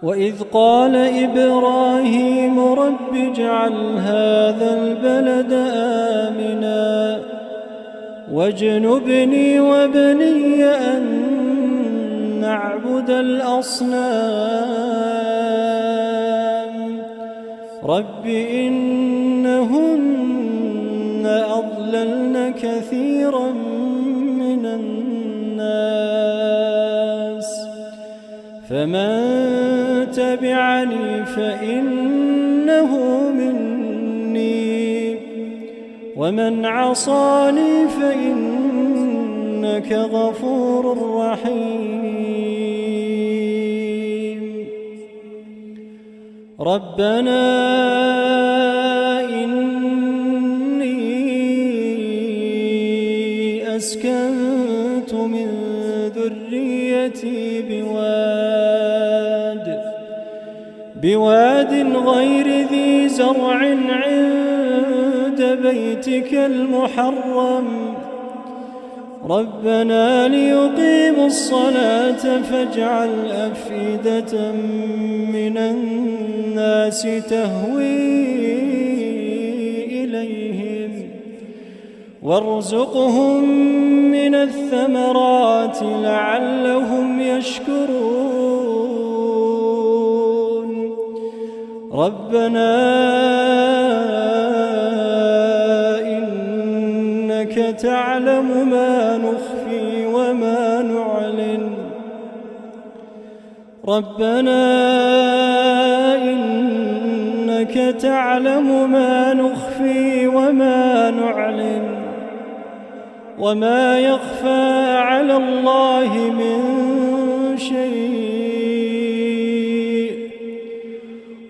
وإذ قال إبراهيم رب اجعل هذا البلد آمنا واجنبني وبني أن نعبد الأصنام رب إنهن أضللن كثيرا من الناس فمن تبعني فإنه مني ومن عصاني فإنك غفور رحيم ربنا إني أسكنت من ذريتي بواد غير ذي زرع عند بيتك المحرم ربنا ليقيموا الصلاة فاجعل أفئدة من الناس تهوي إليهم وارزقهم من الثمرات لعلهم يشكرون ربنا إنك تعلم ما نخفي وما نعلن ربنا إنك تعلم ما نخفي وما نعلن وما يخفى على الله من شيء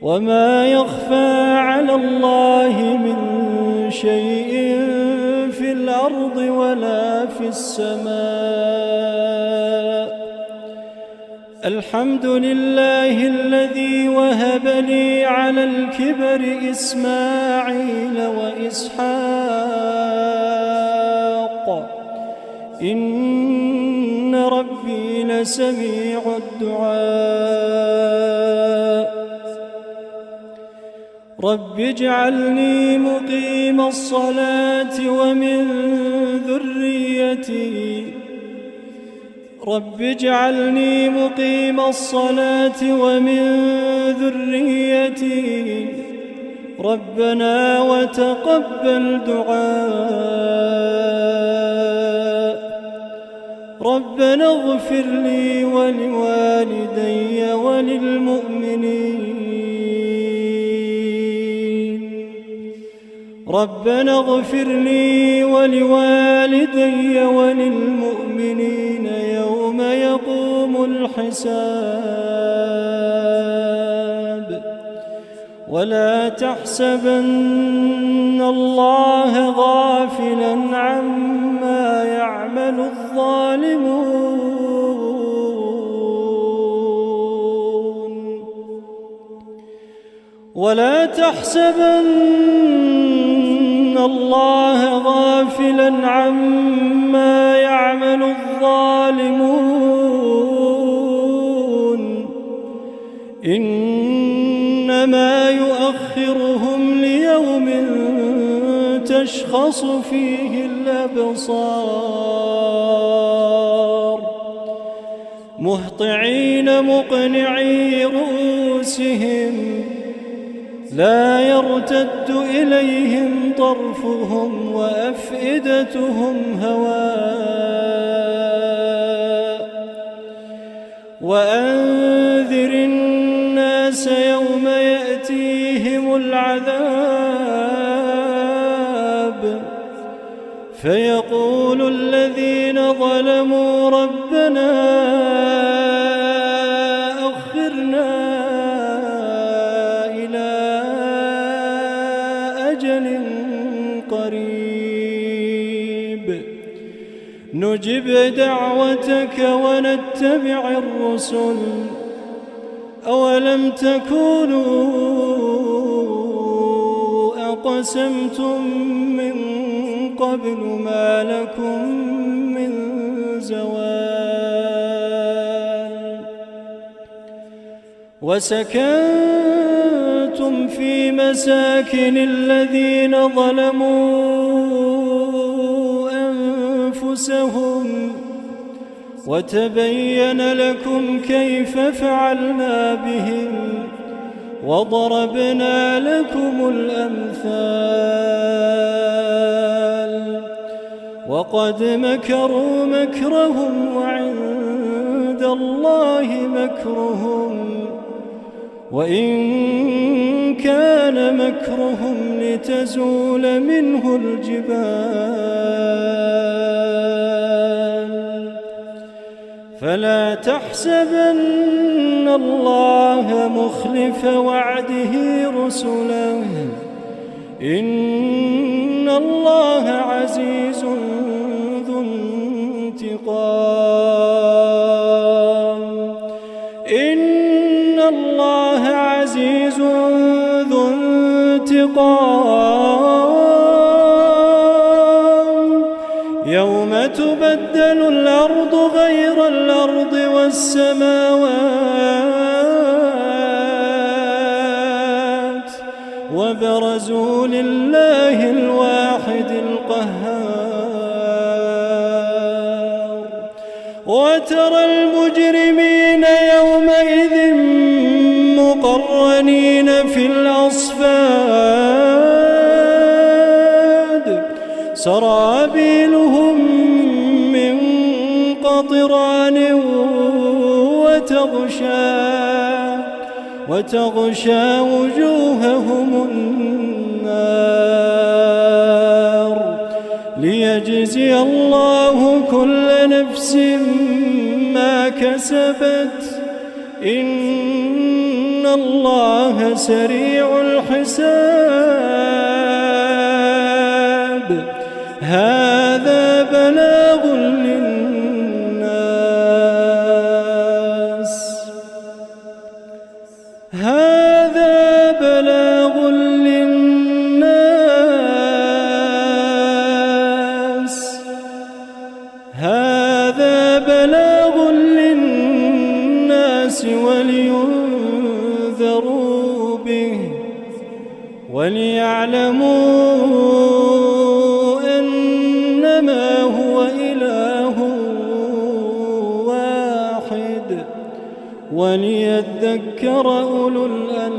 وما يخفى على الله من شيء في الأرض ولا في السماء الحمد لله الذي وهب لي على الكبر إسماعيل وإسحاق إن ربي لسميع الدعاء رب اجعلني مقيم الصلاة ومن ذريتي رب اجعلني مقيم الصلاة ومن ذريتي ربنا وتقبل دعاء ربنا اغفر لي ولوالدي وللمؤمنين ربنا اغفر لي ولوالدي وللمؤمنين يوم يقوم الحساب ولا تحسبن الله غافلا عما يعمل الظالمون ولا تحسبن الله غافلا عما يعمل الظالمون إنما يؤخرهم ليوم تشخص فيه الأبصار مهطعين مقنعي رؤوسهم لا يرتد إليهم طرفهم وأفئدتهم هواء وأنذر الناس يوم يأتيهم العذاب فيقول الذين ظلموا ربنا أخرنا إلى أجل قريب نجب دعوتك ونتبع الرسل أولم تكونوا أقسمتم من قبل ما لكم من زوال وسكنتم في مساكن الذين ظلموا أنفسهم وتبين لكم كيف فعلنا بهم وضربنا لكم الأمثال وقد مكروا مكرهم وعند الله مكرهم وإن كان مكرهم لتزول منه الجبال فلا تحسبن الله مخلف وعده رسله إن الله عزيز ذو انتقام إن الله عزيز ذو انتقام يوم تبدل الأرض غير الأرض والسماوات وبرزوا لله الواحد القهار وترى المجرمين يومئذ مقرنين في الأصفاد سرابيلهم من قطران وتغشى وجوههم النار ليجزي الله كل نفس ما كسبت إن الله سريع الحساب هذا بلاغ للناس هذا بلاغ للناس هذا بلاغ للناس ولينذروا به وليعلموا أنما هو إله واحد وليذكر أولو الألباب.